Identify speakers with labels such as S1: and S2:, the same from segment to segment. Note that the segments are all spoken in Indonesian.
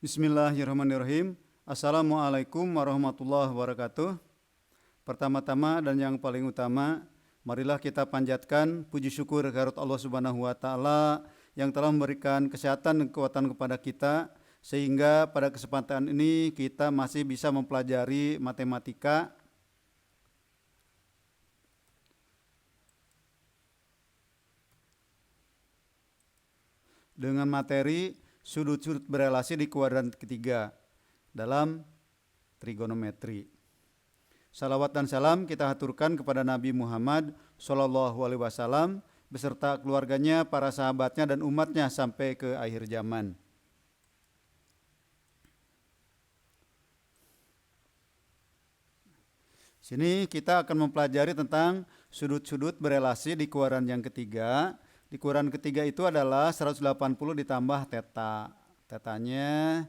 S1: Bismillahirrahmanirrahim. Assalamualaikum warahmatullahi wabarakatuh. Pertama-tama dan yang paling utama, marilah kita panjatkan puji syukur kehadirat Allah Subhanahu wa taala yang telah memberikan kesehatan dan kekuatan kepada kita sehingga pada kesempatan ini kita masih bisa mempelajari matematika dengan materi sudut-sudut berelasi di kuadran ketiga dalam trigonometri. Salawat dan salam kita haturkan kepada Nabi Muhammad SAW beserta keluarganya, para sahabatnya dan umatnya sampai ke akhir zaman. Sini kita akan mempelajari tentang sudut-sudut berelasi di kuadran yang ketiga. Di kuadran ketiga itu adalah 180 ditambah theta. Tetanya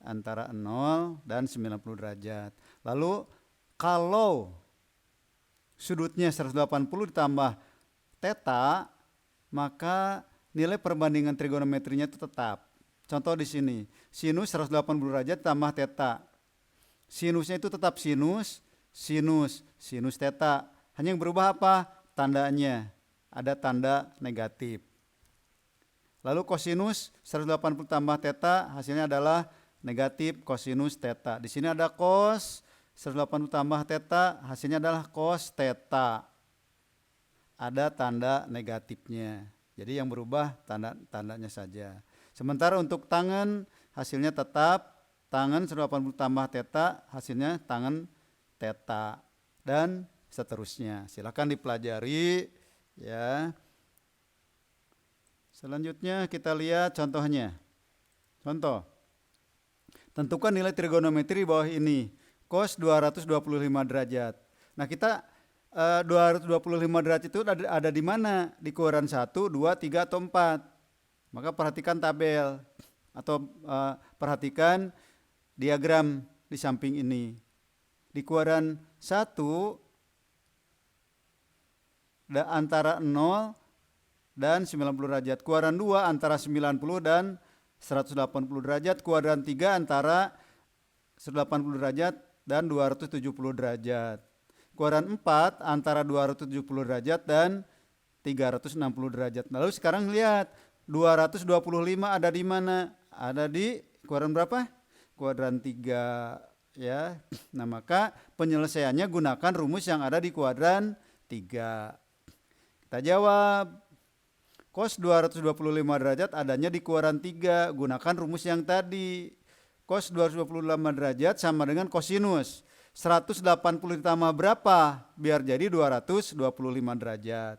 S1: antara 0 dan 90 derajat. Lalu kalau sudutnya 180 ditambah theta, maka nilai perbandingan trigonometrinya itu tetap. Contoh di sini, sinus 180 derajat tambah theta. Sinusnya itu tetap sinus, sinus theta. Hanya yang berubah apa? Tandanya. Ada tanda negatif. Lalu kosinus 180 tambah theta hasilnya adalah negatif kosinus theta. Di sini ada cos 180 tambah theta hasilnya adalah cos theta. Ada tanda negatifnya. Jadi yang berubah tandanya saja. Sementara untuk tangan hasilnya tetap tangan 180 tambah theta hasilnya tangan theta dan seterusnya. Silakan dipelajari. Ya. Selanjutnya kita lihat contohnya. Contoh. Tentukan nilai trigonometri di bawah ini. Cos 225 derajat. Nah, kita 225 derajat itu ada di mana? Di kuadran 1, 2, 3 atau 4. Maka perhatikan tabel atau perhatikan diagram di samping ini. Di kuadran 1 antara 0 dan 90 derajat. Kuadran 2 antara 90 dan 180 derajat. Kuadran 3 antara 180 derajat dan 270 derajat. Kuadran 4 antara 270 derajat dan 360 derajat. Lalu sekarang lihat 225 ada di mana? Ada di kuadran berapa? Kuadran 3 ya. Nah, maka penyelesaiannya gunakan rumus yang ada di kuadran 3. Kita jawab, cos 225 derajat adanya di kuadran 3, gunakan rumus yang tadi. Cos 225 derajat sama dengan kosinus. 180 ditambah berapa? Biar jadi 225 derajat.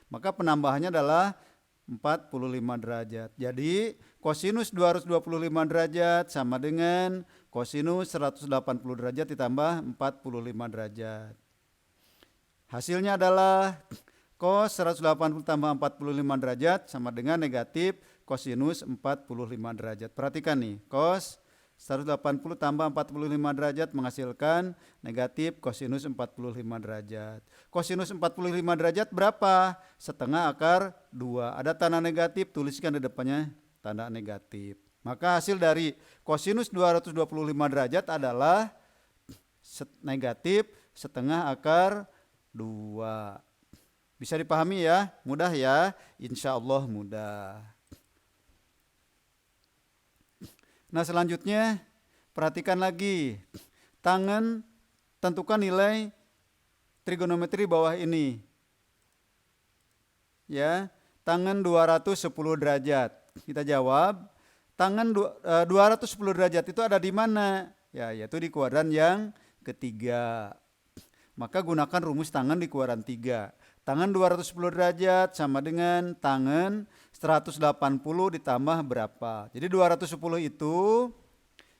S1: Maka penambahannya adalah 45 derajat. Jadi kosinus 225 derajat sama dengan kosinus 180 derajat ditambah 45 derajat. Hasilnya adalah cos 180 tambah 45 derajat sama dengan negatif kosinus 45 derajat. Perhatikan nih, cos 180 tambah 45 derajat menghasilkan negatif kosinus 45 derajat. Kosinus 45 derajat berapa? Setengah akar 2. Ada tanda negatif, tuliskan di depannya tanda negatif. Maka hasil dari kosinus 225 derajat adalah negatif setengah akar 2. Bisa dipahami ya? Mudah ya? Insya Allah mudah. Nah, selanjutnya perhatikan lagi. Tangan tentukan nilai trigonometri bawah ini. Ya, tangan 210 derajat. Kita jawab, tangan 210 derajat itu ada di mana? Ya, yaitu di kuadran yang ketiga. Maka gunakan rumus tangan di kuadran 3. Tangan 210 derajat sama dengan tangan 180 ditambah berapa? Jadi 210 itu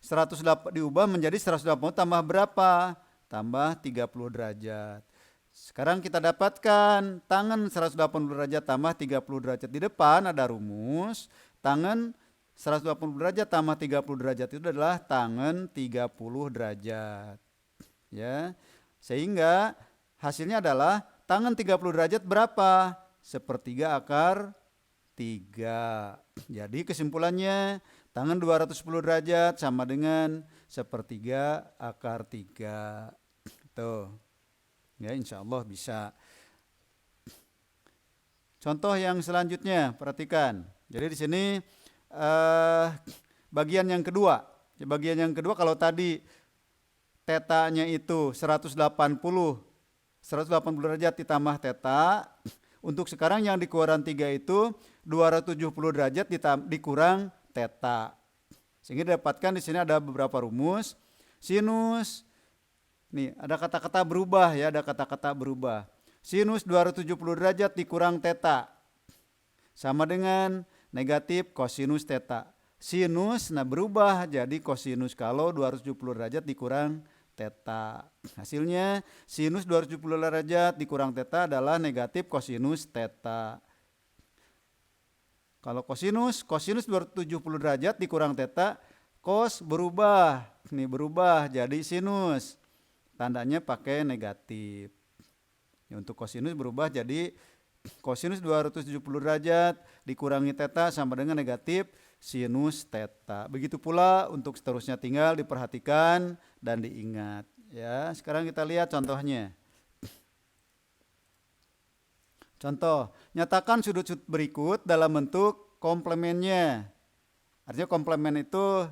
S1: 108 diubah menjadi 180 tambah berapa? Tambah 30 derajat. Sekarang kita dapatkan tangan 180 derajat tambah 30 derajat. Di depan ada rumus. Tangan 180 derajat tambah 30 derajat itu adalah tangan 30 derajat. Ya. Sehingga hasilnya adalah tangan 30 derajat berapa? Sepertiga akar 3. Jadi kesimpulannya Tangan 210 derajat sama dengan 1/3 akar 3. Tuh. Ya, insya Allah bisa. Contoh yang selanjutnya, perhatikan. Jadi di sini bagian yang kedua. Bagian yang kedua kalau tadi tetanya itu 180 derajat ditambah teta. Untuk sekarang yang di kuadran 3 itu 270 derajat dikurang teta. Sehingga didapatkan di sini ada beberapa rumus. Sinus, nih ada kata-kata berubah ya, ada kata-kata berubah. Sinus 270 derajat dikurang teta sama dengan negatif kosinus teta. Sinus berubah jadi kosinus kalau 270 derajat dikurang teta. Hasilnya sinus 270 derajat dikurang teta adalah negatif kosinus teta. Kalau kosinus 270 derajat dikurang teta, kos berubah. Nih berubah jadi sinus. Tandanya pakai negatif. Ya, untuk kosinus berubah jadi kosinus 270 derajat dikurangi teta sama dengan negatif sinus teta. Begitu pula untuk seterusnya, tinggal diperhatikan dan diingat. Ya, sekarang kita lihat contohnya. Contoh, nyatakan sudut-sudut berikut dalam bentuk komplemennya. Artinya komplemen itu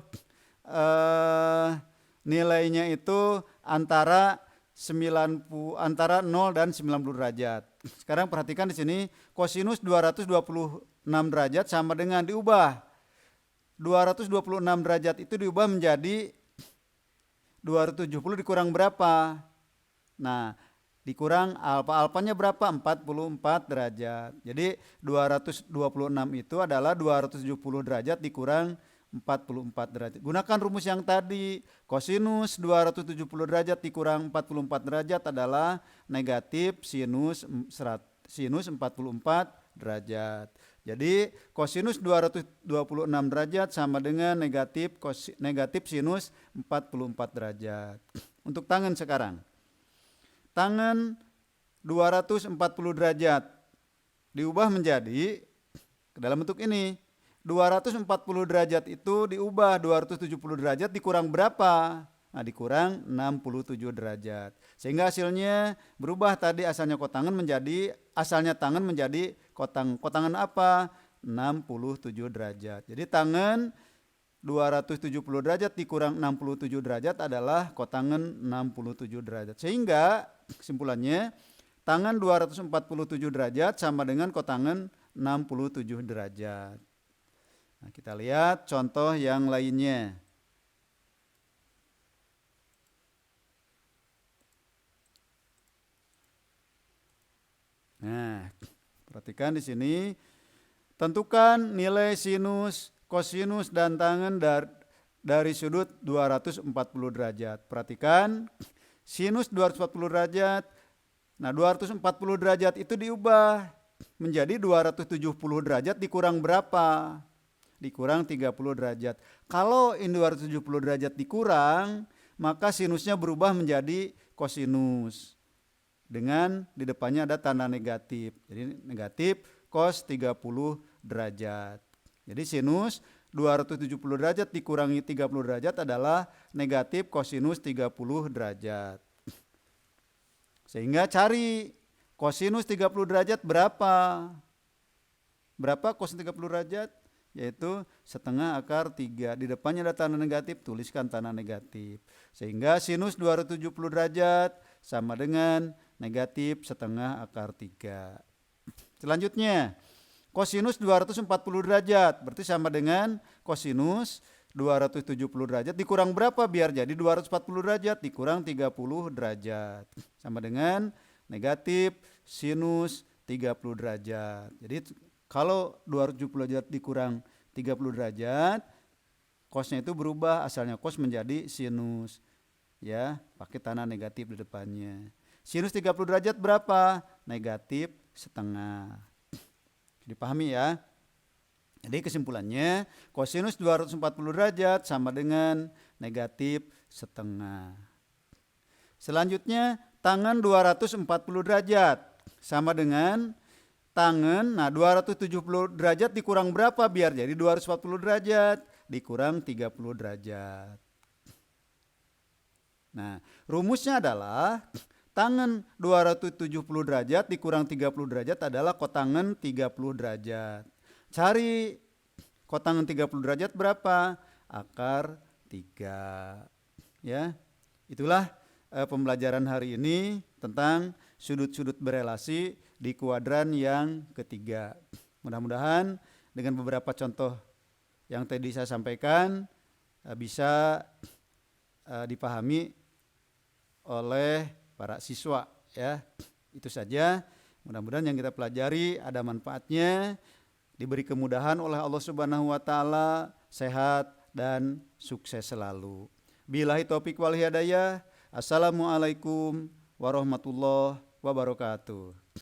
S1: nilainya itu antara 0 dan 90 derajat. Sekarang perhatikan di sini kosinus 226 derajat sama dengan diubah. 226 derajat itu diubah menjadi 270 dikurang berapa? Nah, dikurang alfa-alfanya berapa? 44 derajat. Jadi 226 itu adalah 270 derajat dikurang 44 derajat. Gunakan rumus yang tadi. Kosinus 270 derajat dikurang 44 derajat adalah negatif sinus 44 derajat. Jadi kosinus 226 derajat sama dengan negatif sinus 44 derajat. Untuk tangan sekarang. Tangan 240 derajat diubah menjadi dalam bentuk ini. 240 derajat itu diubah 270 derajat dikurang berapa? Nah, dikurang 67 derajat. Sehingga hasilnya berubah, tadi asalnya tangan menjadi kotangan apa? 67 derajat. Jadi tangan 270 derajat dikurang 67 derajat adalah kotangan 67 derajat. Sehingga kesimpulannya tangan 247 derajat sama dengan kotangan 67 derajat. Nah, kita lihat contoh yang lainnya. Nah, perhatikan di sini. Tentukan nilai sinus, kosinus dan tangen dari sudut 240 derajat. Perhatikan sinus 240 derajat. Nah, 240 derajat itu diubah menjadi 270 derajat dikurang berapa? Dikurang 30 derajat. Kalau ini 270 derajat dikurang, maka sinusnya berubah menjadi kosinus. Dengan di depannya ada tanda negatif. Jadi negatif cos 30 derajat. Jadi sinus 270 derajat dikurangi 30 derajat adalah negatif kosinus 30 derajat. Sehingga cari kosinus 30 derajat berapa? Berapa kosinus 30 derajat? Yaitu setengah akar 3. Di depannya ada tanda negatif, tuliskan tanda negatif. Sehingga sinus 270 derajat sama dengan negatif setengah akar 3. Selanjutnya, kosinus 240 derajat berarti sama dengan kosinus 270 derajat dikurang berapa biar jadi 240 derajat dikurang 30 derajat. Sama dengan negatif sinus 30 derajat. Jadi kalau 270 derajat dikurang 30 derajat, kosnya itu berubah, asalnya kos menjadi sinus. Ya, pakai tanda negatif di depannya. Sinus 30 derajat berapa? Negatif setengah. Dipahami ya? Jadi kesimpulannya kosinus 240 derajat sama dengan negatif setengah. Selanjutnya tangan 240 derajat sama dengan tangan, 270 derajat dikurang berapa biar jadi 240 derajat? dikurang 30 derajat. Nah, rumusnya adalah tangen 270 derajat dikurang 30 derajat adalah kotangen 30 derajat. Cari kotangen 30 derajat berapa? Akar 3. Ya. Itulah pembelajaran hari ini tentang sudut-sudut berelasi di kuadran yang ketiga. Mudah-mudahan dengan beberapa contoh yang tadi saya sampaikan bisa dipahami oleh para siswa, ya. Itu saja. Mudah-mudahan yang kita pelajari ada manfaatnya, diberi kemudahan oleh Allah Subhanahu wa taala, sehat dan sukses selalu. Billahi taufik wal hidayah. Assalamualaikum warahmatullahi wabarakatuh.